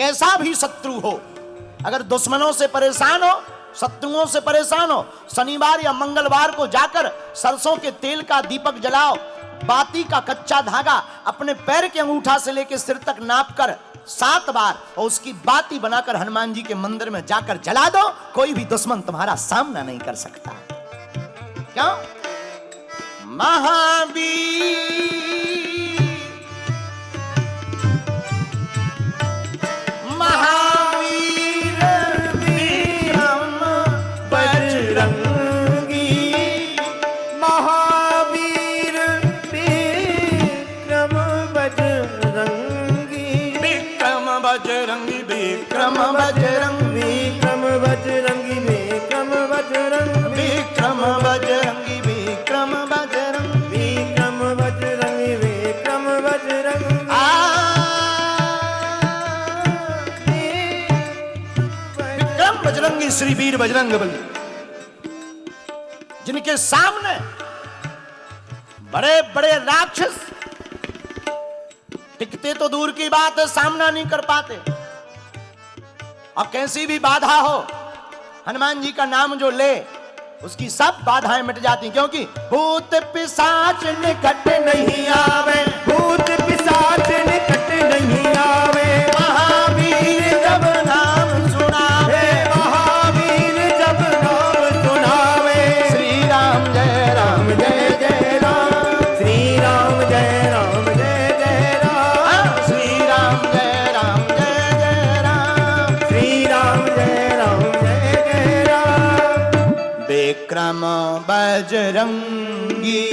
कैसा भी शत्रु हो, अगर दुश्मनों से परेशान हो, शत्रुओं से परेशान हो, शनिवार या मंगलवार को जाकर सरसों के तेल का दीपक जलाओ, बाती का कच्चा धागा अपने पैर के अंगूठा से लेकर सिर तक नाप कर 7 बार और उसकी बाती बनाकर हनुमान जी के मंदिर में जाकर जला दो, कोई भी दुश्मन तुम्हारा सामना नहीं कर सकता। क्यों? महावीर महावीर विक्रम बजरंगी, महावीर विक्रम बजरंगी, विक्रम बजरंगी, विक्रम बजरंगी, विक्रम बजरंगी, विक्रम बजरंगी, विक्रम बजरंगी, विक्रम बजरंगी, विक्रम बजरंगी, विक्रम बजरंगी। विक्रम बजरंगी श्री वीर बजरंग बली, जिनके सामने बड़े बड़े राक्षस टिकते तो दूर की बात है, सामना नहीं कर पाते। और कैसी भी बाधा हो, हनुमान जी का नाम जो ले उसकी सब बाधाएं मिट जाती, क्योंकि भूत पिशाच निकट नहीं आवे, भूत पिशाच निकट नहीं आवे, महावीर जब नाम सुनावे, महावीर जब नाम सुनावे। श्री राम जय राम जय जय राम, श्री राम जय राम जय जय राम, श्री राम जय राम जय जय राम, श्री राम जय राम जय जय राम। विक्रम बजरंगी,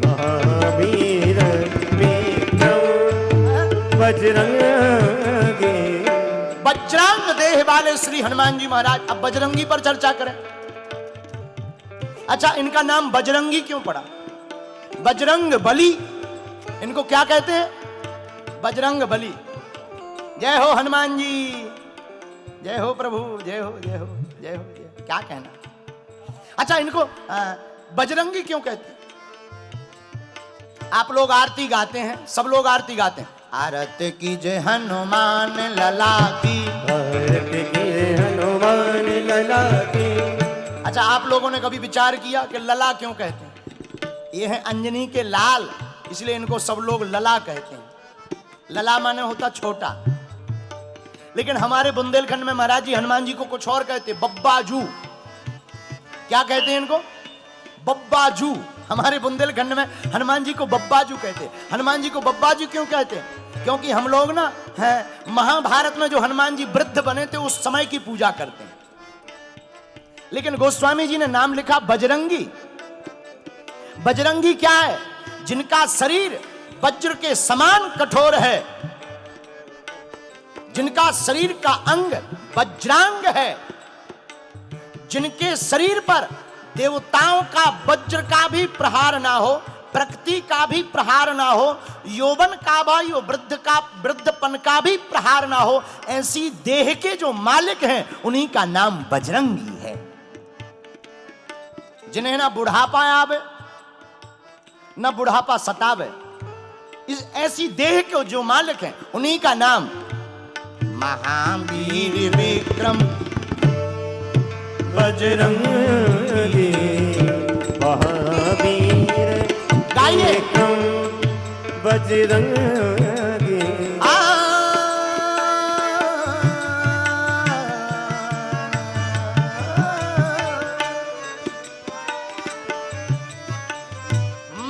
महावीर विक्रम बजरंगी। वज्रांग देह वाले श्री हनुमान जी महाराज। अब बजरंगी पर चर्चा करें। अच्छा, इनका नाम बजरंगी क्यों पड़ा? बजरंग बली, इनको क्या कहते हैं? बजरंग बली। जय हो हनुमान जी, जय हो प्रभु, जय हो जय हो जय हो, क्या कहना। अच्छा, इनको बजरंगी क्यों कहते हैं? आप लोग आरती गाते हैं, सब लोग आरती गाते हैं। आरती कीजिए हनुमान लला की, आरती कीजिए हनुमान लला की। अच्छा, आप लोगों ने कभी विचार किया कि लला क्यों कहते हैं? ये है अंजनी के लाल, इसलिए इनको सब लोग लला कहते हैं। लला माने होता छोटा, लेकिन हमारे बुंदेलखंड में महाराज जी हनुमान जी को कुछ और कहते हैं, बब्बाजू। क्या कहते हैं इनको? बब्बाजू। हमारे बुंदेलखंड में हनुमान जी को बब्बाजू कहते हैं। हनुमान जी को बब्बाजू क्यों कहते हैं? क्योंकि हम लोग ना है महाभारत में जो हनुमान जी वृद्ध बने थे उस समय की पूजा करते हैं, लेकिन गोस्वामी जी ने नाम लिखा बजरंगी। बजरंगी क्या है? जिनका शरीर वज्र के समान कठोर है, जिनका शरीर का अंग वज्रांग है, जिनके शरीर पर देवताओं का वज्र का भी प्रहार ना हो, प्रकृति का भी प्रहार ना हो, यौवन का भी, वृद्धपन का भी प्रहार ना हो, ऐसी देह के जो मालिक हैं उन्हीं का नाम बजरंगी है। जिन्हें ना बुढ़ापा आवे ना बुढ़ापा सतावे, इस ऐसी देह के जो मालिक हैं उन्हीं का नाम महावीर विक्रम बजरंगी, महावीर गाइए। विक्रम बजरंगी।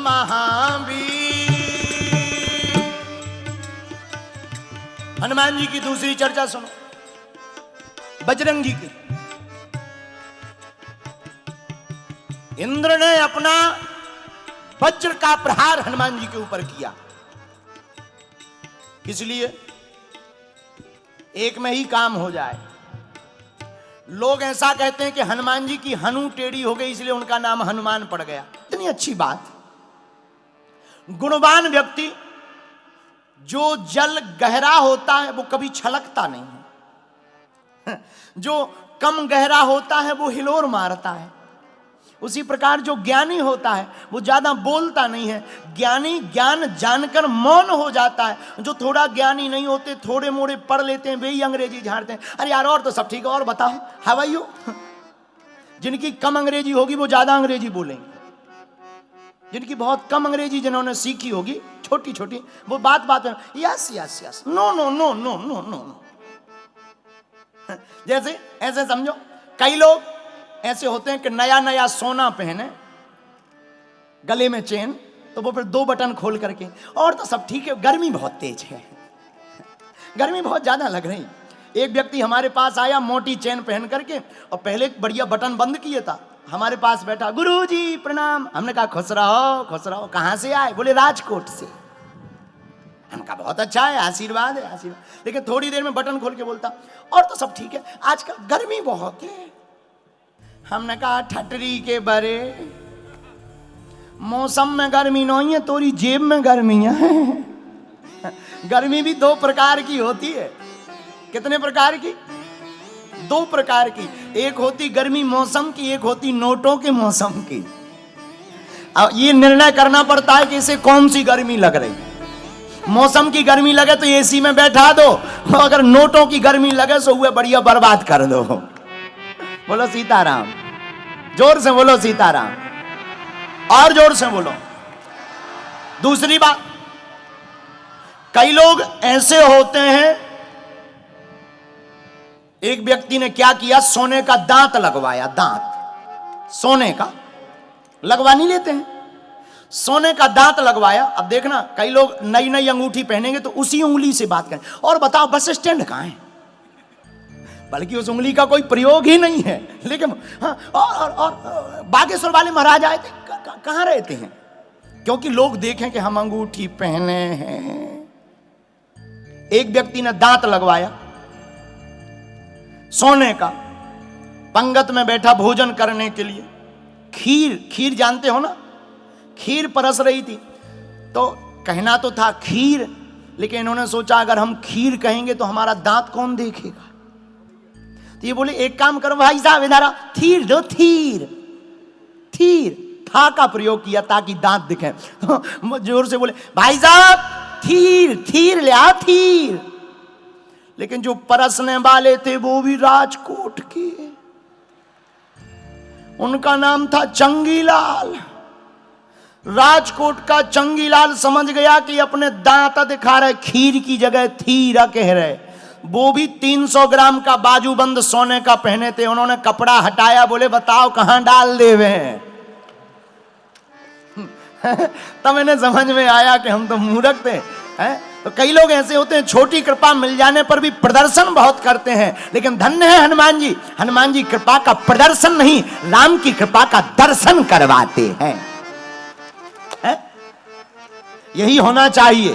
महावीर। हनुमान जी की दूसरी चर्चा सुनो, बजरंगी की। इंद्र ने अपना वज्र का प्रहार हनुमान जी के ऊपर किया, इसलिए एक में ही काम हो जाए। लोग ऐसा कहते हैं कि हनुमान जी की हनु टेढ़ी हो गई इसलिए उनका नाम हनुमान पड़ गया। इतनी अच्छी बात। गुणवान व्यक्ति, जो जल गहरा होता है वो कभी छलकता नहीं है, जो कम गहरा होता है वो हिलोर मारता है, उसी प्रकार जो ज्ञानी होता है वो ज्यादा बोलता नहीं है, ज्ञानी ज्ञान जानकर मौन हो जाता है। जो थोड़ा ज्ञानी नहीं होते, थोड़े मोड़े पढ़ लेते हैं, वे ही अंग्रेजी झाड़ते हैं। अरे यार और तो सब ठीक है, और बताओ हाउ आर यू। जिनकी कम अंग्रेजी होगी वो ज्यादा अंग्रेजी बोलेंगे, जिनकी बहुत कम अंग्रेजी जिन्होंने सीखी होगी छोटी छोटी, वो बात बात में yes yes yes, no no no no no no no. जैसे ऐसे समझो, कई लोग ऐसे होते हैं कि नया नया सोना पहने, गले में चेन, तो वो फिर 2 बटन खोल करके, और तो सब ठीक है, गर्मी बहुत तेज है, गर्मी बहुत ज्यादा लग रही। एक व्यक्ति हमारे पास आया मोटी चेन पहन करके, और पहले बढ़िया बटन बंद किए था, हमारे पास बैठा, गुरुजी प्रणाम। हमने कहा खुश रहो खुश रहो। कहां से आए? बोले राजकोट से। हमने कहा बहुत अच्छा है, आशीर्वाद है आशीर्वाद। लेकिन थोड़ी देर में बटन खोल के बोलता, और तो सब ठीक है, आजकल गर्मी बहुत है। हमने कहा ठटरी के बरे, मौसम में गर्मी नहीं है, तोरी जेब में गर्मी है। गर्मी भी 2 प्रकार की होती है। कितने प्रकार की? 2 प्रकार की। एक होती गर्मी मौसम की, एक होती नोटों के मौसम की। अब ये निर्णय करना पड़ता है कि इसे कौन सी गर्मी लग रही। मौसम की गर्मी लगे तो एसी में बैठा दो, अगर नोटों की गर्मी लगे तो हुए बढ़िया बर्बाद कर दो। बोलो सीताराम, जोर से बोलो सीताराम, और जोर से बोलो। दूसरी बात, कई लोग ऐसे होते हैं, एक व्यक्ति ने क्या किया, सोने का दांत लगवाया, दांत सोने का लगवा नहीं लेते हैं, सोने का दांत लगवाया। अब देखना, कई लोग नई नई अंगूठी पहनेंगे तो उसी उंगली से बात करें, और बताओ बस स्टैंड कहां है, बल्कि उस उंगली का कोई प्रयोग ही नहीं है। लेकिन हाँ, और बागेश्वर वाले महाराज आए थे, कहां रहते हैं? क्योंकि लोग देखें कि हम अंगूठी पहने हैं। एक व्यक्ति ने दांत लगवाया सोने का, पंगत में बैठा भोजन करने के लिए, खीर जानते हो ना, खीर परस रही थी, तो कहना तो था खीर, लेकिन इन्होंने सोचा अगर हम खीर कहेंगे तो हमारा दांत कौन देखेगा। तो ये बोले एक काम करो भाई साहब, इधर थीर दो, थीर थीर, था का प्रयोग किया ताकि दांत दिखे। तो जोर से बोले भाई साहब थीर थीर ले आ, थीर। लेकिन जो परसने वाले थे वो भी राजकोट के, उनका नाम था चंगीलाल। राजकोट का चंगीलाल समझ गया कि अपने दांत दिखा रहे, खीर की जगह थीरा कह रहे। वो भी 300 ग्राम का बाजूबंद सोने का पहने थे। उन्होंने कपड़ा हटाया, बोले बताओ कहां डाल देवे हैं। तब इन्हें समझ में आया कि हम तो मूर्ख थे। तो कई लोग ऐसे होते हैं, छोटी कृपा मिल जाने पर भी प्रदर्शन बहुत करते हैं, लेकिन धन्य है हनुमान जी। हनुमान जी कृपा का प्रदर्शन नहीं, राम की कृपा का दर्शन करवाते हैं। यही होना चाहिए,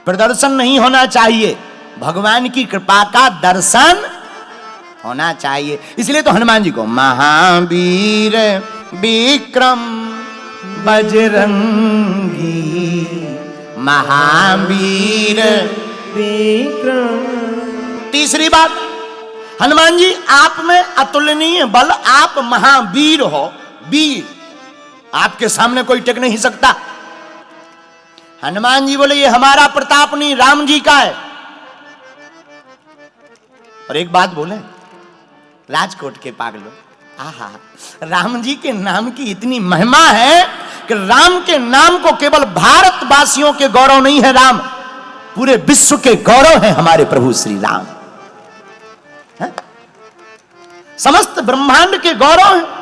प्रदर्शन नहीं होना चाहिए, भगवान की कृपा का दर्शन होना चाहिए। इसलिए तो हनुमान जी को महावीर विक्रम बजरंगी, महावीर विक्रम। तीसरी बात, हनुमान जी आप में अतुलनीय बल, आप महावीर हो, वीर, आपके सामने कोई टिक नहीं सकता। हनुमान जी बोले ये हमारा प्रताप नहीं, राम जी का है। और एक बात बोले, राजकोट के पागलों, आहा, राम जी के नाम की इतनी महिमा है कि राम के नाम को केवल भारतवासियों के गौरव नहीं है, राम पूरे विश्व के गौरव है हमारे प्रभु श्री राम। समस्त ब्रह्मांड के गौरव है।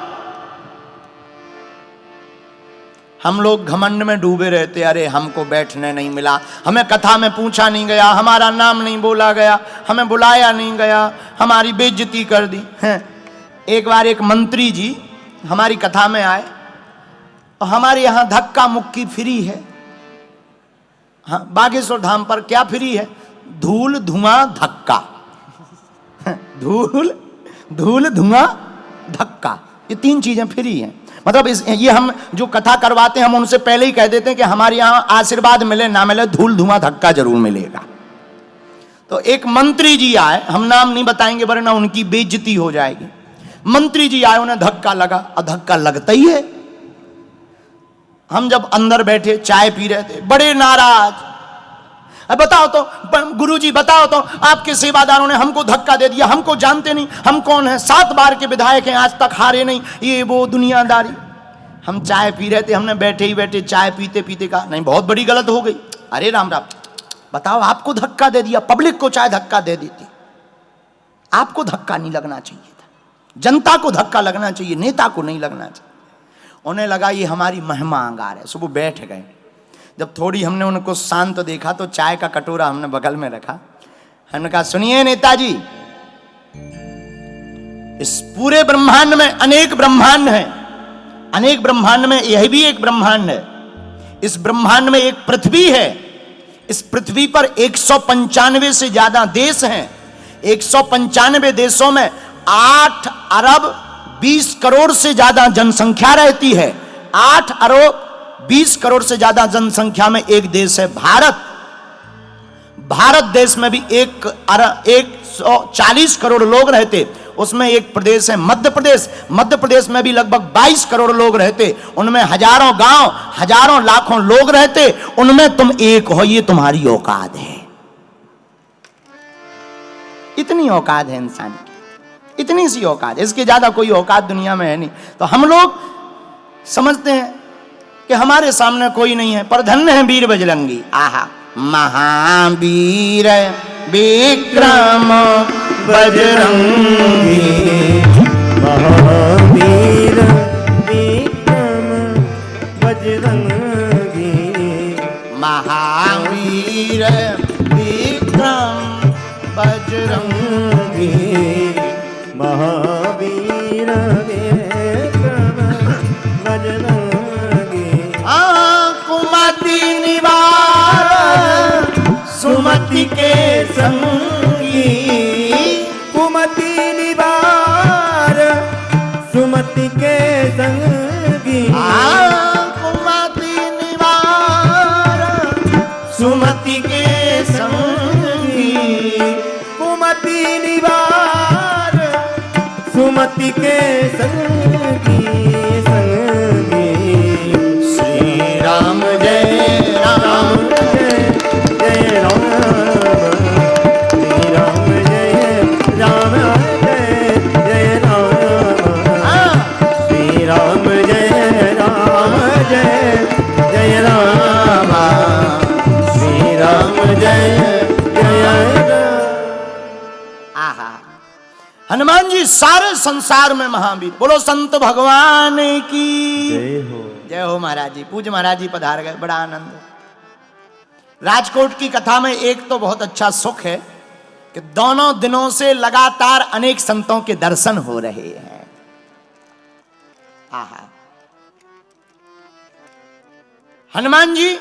हम लोग घमंड में डूबे रहते, अरे हमको बैठने नहीं मिला, हमें कथा में पूछा नहीं गया, हमारा नाम नहीं बोला गया, हमें बुलाया नहीं गया, हमारी बेइज्जती कर दी है। एक बार एक मंत्री जी हमारी कथा में आए, और हमारे यहाँ धक्का मुक्की फ्री है। हाँ, बागेश्वर धाम पर क्या फ्री है? धूल धुआं धक्का। धूल धूल धुआं धक्का, ये 3 चीजें फ्री हैं। मतलब ये हम जो कथा करवाते हैं, हम उनसे पहले ही कह देते हैं कि हमारे यहाँ आशीर्वाद मिले ना मिले, धूल धुआं धक्का जरूर मिलेगा। तो एक मंत्री जी आए, हम नाम नहीं बताएंगे वरना उनकी बेइज्जती हो जाएगी। मंत्री जी आए, उन्हें धक्का लगा, और धक्का लगता ही है। हम जब अंदर बैठे चाय पी रहे थे, बड़े नाराज, बताओ तो गुरुजी, बताओ तो आपके सेवादारों ने हमको धक्का दे दिया, हमको जानते नहीं, हम कौन है, 7 बार के विधायक हैं, आज तक हारे नहीं, ये वो दुनियादारी। हम चाय पी रहे थे, हमने बैठे ही बैठे चाय पीते पीते कहा, नहीं बहुत बड़ी गलत हो गई। अरे राम राम, बताओ आपको धक्का दे दिया, पब्लिक को चाहे धक्का दे देती, आपको धक्का नहीं लगना चाहिए था, जनता को धक्का लगना चाहिए, नेता को नहीं लगना चाहिए। उन्हें लगा ये हमारी महिमा अंगार है, सुबह बैठ गए। जब थोड़ी हमने उनको शांत देखा तो चाय का कटोरा हमने बगल में रखा, हमने कहा सुनिए नेताजी, इस पूरे ब्रह्मांड में अनेक ब्रह्मांड हैं, अनेक ब्रह्मांड में यह भी एक ब्रह्मांड है। इस ब्रह्मांड में एक पृथ्वी है, इस पृथ्वी पर 195 से ज्यादा देश हैं। 195 देशों में 8 अरब 20 करोड़ से ज्यादा जनसंख्या रहती है। 8 अरब 20 करोड़ से ज्यादा जनसंख्या में एक देश है भारत। भारत देश में भी 140 करोड़ लोग रहते, उसमें एक प्रदेश है मध्य प्रदेश। मध्य प्रदेश में भी लगभग 22 करोड़ लोग रहते, उनमें हजारों गांव, हजारों लाखों लोग रहते, उनमें तुम एक हो, ये तुम्हारी औकात है। इतनी औकात है इंसान की, इतनी सी औकात, इसके ज्यादा कोई औकात दुनिया में है नहीं। तो हम लोग समझते हैं कि हमारे सामने कोई नहीं है, पर धन्य है वीर बजरंगी। आहा, महावीर विक्रम बजरंगी, महावीर विक्रम बजरंगी, महावीर विक्रम बजरंगी, महावीर विक्रम बजरंगी। कुमति निवार सुमति के संगी, कुमति निवार सुमति के संगी, कुमति निवार सुमति के संगी, कुमति निवार सुमति के संगी, संगी। श्री राम जय राम जय जय राम, श्री राम जय राम, जय जय राम, श्री राम जय राम, जय जय राम, श्री राम जय जय राम। आहा, हनुमान जी सारे संसार में महावीर। बोलो संत भगवान की जय हो। जय हो महाराज जी। पूज्य महाराज जी पधार गए, बड़ा आनंद। राजकोट की कथा में एक तो बहुत अच्छा सुख है कि दोनों दिनों से लगातार अनेक संतों के दर्शन हो रहे हैं। आहा, हनुमान जी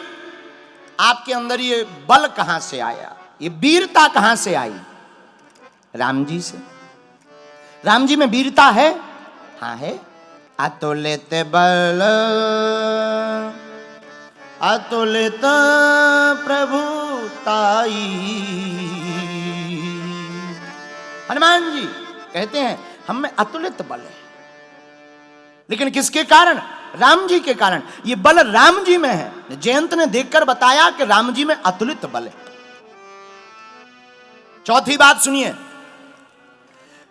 आपके अंदर ये बल कहां से आया, ये वीरता कहां से आई? राम जी से। राम जी में वीरता है, हाँ है। अतुलित बल अतुलित प्रभुताई। हनुमान जी कहते हैं हम में अतुलित बल है, लेकिन किसके कारण? राम जी के कारण। ये बल राम जी में है। जयंत ने देखकर बताया कि राम जी में अतुलित बल है। चौथी बात सुनिए,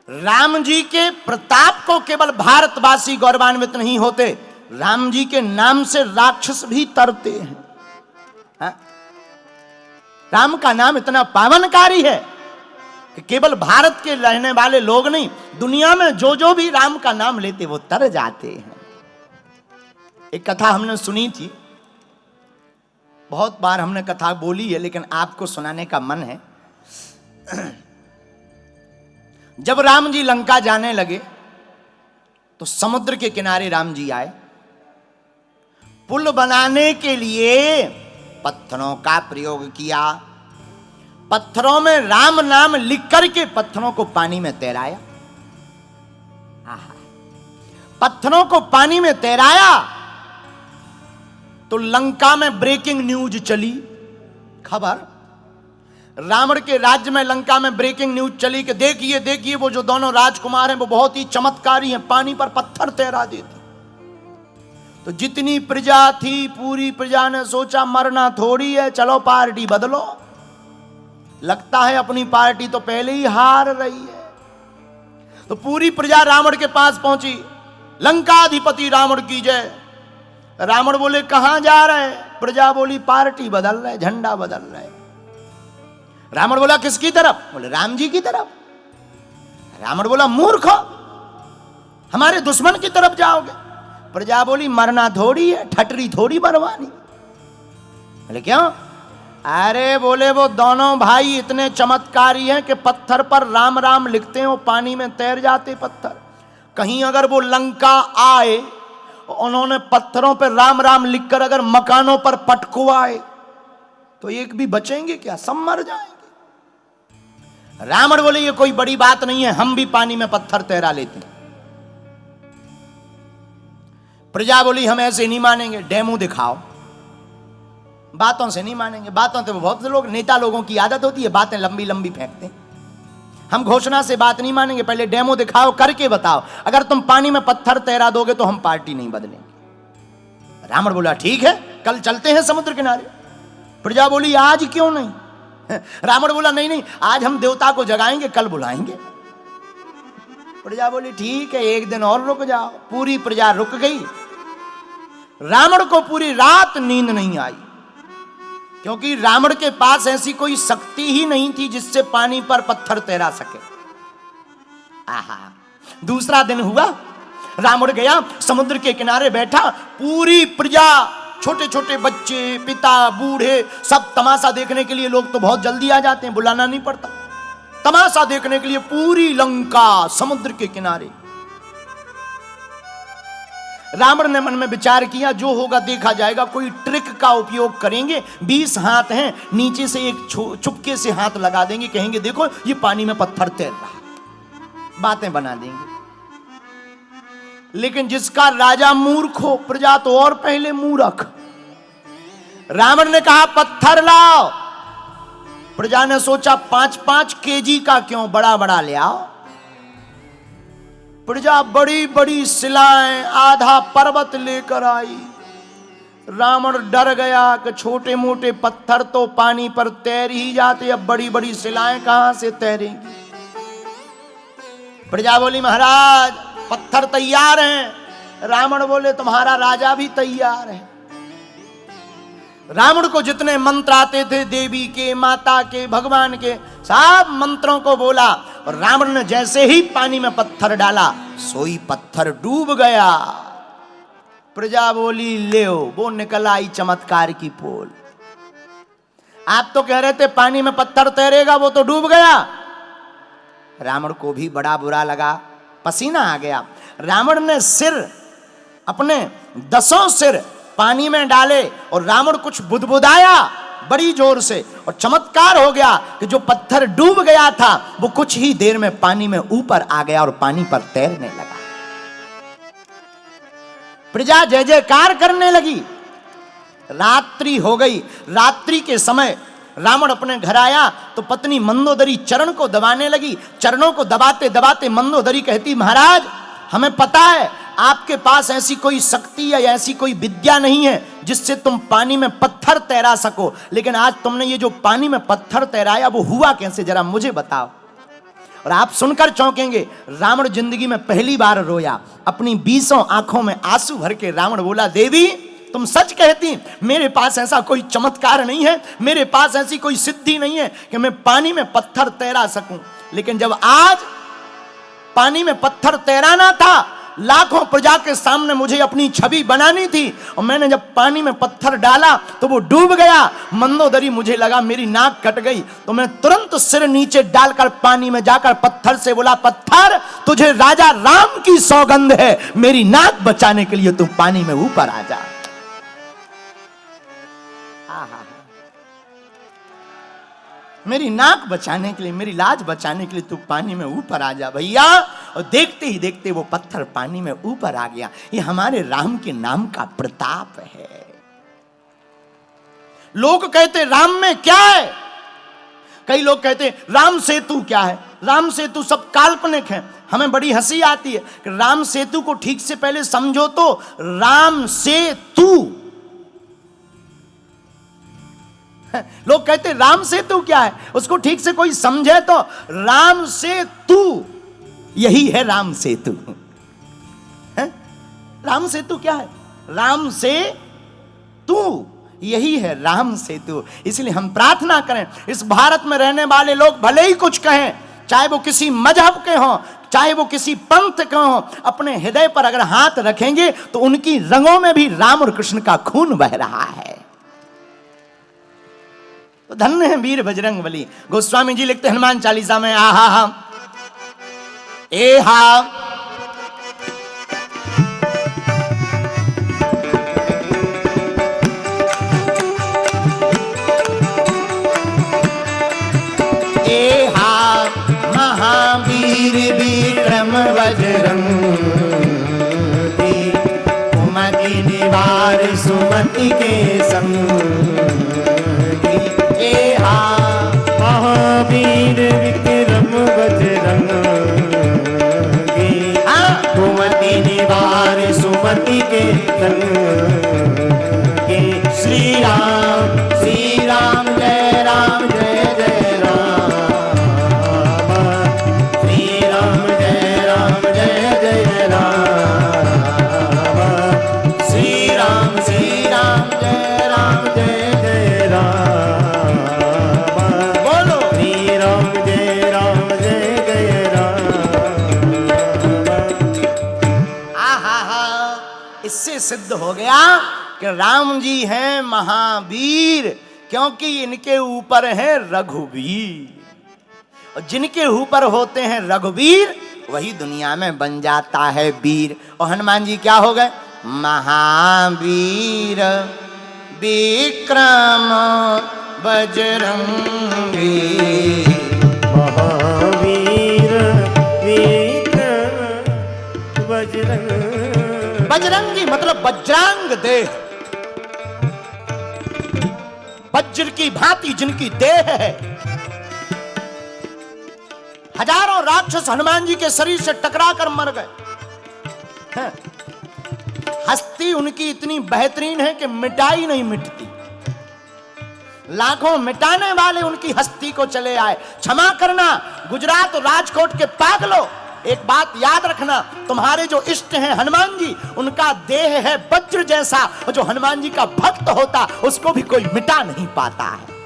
राम जी के प्रताप को केवल भारतवासी गौरवान्वित नहीं होते, राम जी के नाम से राक्षस भी तरते हैं। हा? राम का नाम इतना पावनकारी है कि केवल भारत के रहने वाले लोग नहीं, दुनिया में जो जो भी राम का नाम लेते वो तर जाते हैं। एक कथा हमने सुनी थी, बहुत बार हमने कथा बोली है, लेकिन आपको सुनाने का मन है। जब राम जी लंका जाने लगे तो समुद्र के किनारे राम जी आए। पुल बनाने के लिए पत्थरों का प्रयोग किया। पत्थरों में राम नाम लिख करके पत्थरों को पानी में तैराया। पत्थरों को पानी में तैराया तो लंका में ब्रेकिंग न्यूज चली, खबर, रावण के राज्य में, लंका में ब्रेकिंग न्यूज चली कि देखिए देखिए वो जो दोनों राजकुमार हैं वो बहुत ही चमत्कारी हैं, पानी पर पत्थर तैरा देते। तो जितनी प्रजा थी पूरी प्रजा ने सोचा मरना थोड़ी है, चलो पार्टी बदलो। लगता है अपनी पार्टी तो पहले ही हार रही है। तो पूरी प्रजा रावण के पास पहुंची, लंकाधिपति रावण की जय। रावण बोले कहां जा रहे? प्रजा बोली पार्टी बदल रहे, झंडा बदल रहे। रावण बोला किसकी तरफ? बोले राम जी की तरफ। रावण बोला मूर्ख, हमारे दुश्मन की तरफ जाओगे। प्रजा बोली मरना थोड़ी है, ठटरी थोड़ी मरवानी। बोले क्यों? अरे बोले वो दोनों भाई इतने चमत्कारी हैं कि पत्थर पर राम राम लिखते हैं, वो पानी में तैर जाते पत्थर। कहीं अगर वो लंका आए, उन्होंने पत्थरों पर राम राम लिखकर अगर मकानों पर पटकुआए तो एक भी बचेंगे क्या? सब मर जाएंगे। रावण बोले ये कोई बड़ी बात नहीं है, हम भी पानी में पत्थर तैरा लेते हैं। प्रजा बोली हम ऐसे नहीं मानेंगे, डेमो दिखाओ। बातों से नहीं मानेंगे, बातों से बहुत लोग, नेता लोगों की आदत होती है बातें लंबी लंबी फेंकते हैं। हम घोषणा से बात नहीं मानेंगे, पहले डेमो दिखाओ, करके बताओ। अगर तुम पानी में पत्थर तैरा दोगे तो हम पार्टी नहीं बदलेंगे। रावण बोला ठीक है, कल चलते हैं समुद्र किनारे। प्रजा बोली आज क्यों नहीं? रावण बोला नहीं नहीं, आज हम देवता को जगाएंगे, कल बुलाएंगे। प्रजा बोली ठीक है, एक दिन और रुक जाओ। पूरी प्रजा रुक गई। रावण को पूरी रात नींद नहीं आई, क्योंकि रावण के पास ऐसी कोई शक्ति ही नहीं थी जिससे पानी पर पत्थर तैरा सके। आहा, दूसरा दिन हुआ, रावण गया समुद्र के किनारे बैठा। पूरी प्रजा, छोटे छोटे बच्चे, पिता, बूढ़े, सब तमाशा देखने के लिए। लोग तो बहुत जल्दी आ जाते हैं, बुलाना नहीं पड़ता। तमाशा देखने के लिए पूरी लंका समुद्र के किनारे। रावण ने मन में विचार किया जो होगा देखा जाएगा, कोई ट्रिक का उपयोग करेंगे। 20 हाथ हैं, नीचे से एक चुपके से हाथ लगा देंगे, कहेंगे देखो ये पानी में पत्थर तैर रहा है, बातें बना देंगे। लेकिन जिसका राजा मूर्ख हो, प्रजा तो और पहले मूर्ख। रावण ने कहा पत्थर लाओ। प्रजा ने सोचा 5-5 केजी का क्यों, बड़ा बड़ा ले आओ। प्रजा बड़ी बड़ी शिलाएं, आधा पर्वत लेकर आई। रावण डर गया कि छोटे मोटे पत्थर तो पानी पर तैर ही जाते, अब बड़ी बड़ी शिलाएं कहां से तैरेंगी। प्रजा बोली महाराज पत्थर तैयार हैं। रावण बोले तुम्हारा राजा भी तैयार है। रावण को जितने मंत्र आते थे, देवी के, माता के, भगवान के, सब मंत्रों को बोला। और रावण ने जैसे ही पानी में पत्थर डाला, सोई पत्थर डूब गया। प्रजा बोली ले वो निकल आई चमत्कार की पोल। आप तो कह रहे थे पानी में पत्थर तैरेगा, वो तो डूब गया। रावण को भी बड़ा बुरा लगा, पसीना आ गया। रावण ने सिर, अपने 10 सिर पानी में डाले और रावण कुछ बुदबुदाया बड़ी जोर से, और चमत्कार हो गया कि जो पत्थर डूब गया था वो कुछ ही देर में पानी में ऊपर आ गया और पानी पर तैरने लगा। प्रजा जय जयकार करने लगी। रात्रि हो गई। रात्रि के समय रावण अपने घर आया तो पत्नी मंदोदरी चरण को दबाने लगी। चरणों को दबाते दबाते मंदोदरी कहती महाराज हमें पता है आपके पास ऐसी कोई शक्ति या ऐसी कोई विद्या नहीं है जिससे तुम पानी में पत्थर तैरा सको, लेकिन आज तुमने ये जो पानी में पत्थर तैराया वो हुआ कैसे, जरा मुझे बताओ। और आप सुनकर चौंकेंगे, रावण जिंदगी में पहली बार रोया। अपनी 20 आंखों में आंसू भर के रावण बोला देवी तुम सच कहती, मेरे पास ऐसा कोई चमत्कार नहीं है, मेरे पास ऐसी कोई सिद्धि नहीं है कि मैं पानी में पत्थर तैरा सकूं। लेकिन जब आज पानी में पत्थर तैराना था, लाखों प्रजा के सामने मुझे अपनी छवि बनानी थी, और मैंने जब पानी में पत्थर डाला तो वो डूब गया। मंदोदरी मुझे लगा मेरी नाक कट गई, तो मैं तुरंत सिर नीचे डालकर पानी में जाकर पत्थर से बोला पत्थर तुझे राजा राम की सौगंध है, मेरी नाक बचाने के लिए तू पानी में ऊपर आ जा। मेरी नाक बचाने के लिए, मेरी लाज बचाने के लिए तू पानी में ऊपर आ जा भैया। और देखते ही देखते वो पत्थर पानी में ऊपर आ गया। ये हमारे राम के नाम का प्रताप है। लोग कहते राम में क्या है, कई लोग कहते हैं राम सेतु क्या है, राम सेतु सब काल्पनिक है। हमें बड़ी हंसी आती है कि राम सेतु को ठीक से पहले समझो तो राम सेतु, लोग कहते राम सेतु क्या है, उसको ठीक से कोई समझे तो राम सेतु, यही है राम सेतु। राम सेतु क्या है, राम से तू, यही है राम सेतु। इसलिए हम प्रार्थना करें, इस भारत में रहने वाले लोग भले ही कुछ कहें, चाहे वो किसी मजहब के हों, चाहे वो किसी पंथ के हों, अपने हृदय पर अगर हाथ रखेंगे तो उनकी रंगों में भी राम और कृष्ण का खून बह रहा है। तो धन्य है वीर बजरंगबली। गोस्वामी जी लिखते हनुमान चालीसा में, आहा हा ए हा महावीर विक्रम बजरंगी, कुमति निवार सुमति के संगी। ए हा महावीर विक्रम बजरंगी, कुमति निवार सुमति के संगी। श्री राम जय राम जय जय राम, श्री राम जय जय राम, श्री राम जय जय राम, बोलो श्री राम जय जय राम। आहा हा, इससे सिद्ध हो गया कि राम जी हैं महावीर, क्योंकि इनके ऊपर है रघुवीर, और जिनके ऊपर होते हैं रघुवीर वही दुनिया में बन जाता है वीर। और हनुमान जी क्या हो गए, महावीर विक्रम बजरंगी। महावीर विक्रम बजरंगी, बजरंगी मतलब वज्रांग देह, वज्र की भांति जिनकी देह है। हजारों राक्षस हनुमान जी के शरीर से टकरा कर मर गए। हस्ती उनकी इतनी बेहतरीन है कि मिटाई नहीं मिटती। लाखों मिटाने वाले उनकी हस्ती को चले आए। क्षमा करना गुजरात और राजकोट के पागलों, एक बात याद रखना, तुम्हारे जो इष्ट हैं हनुमान जी, उनका देह है वज्र जैसा, और जो हनुमान जी का भक्त होता उसको भी कोई मिटा नहीं पाता है।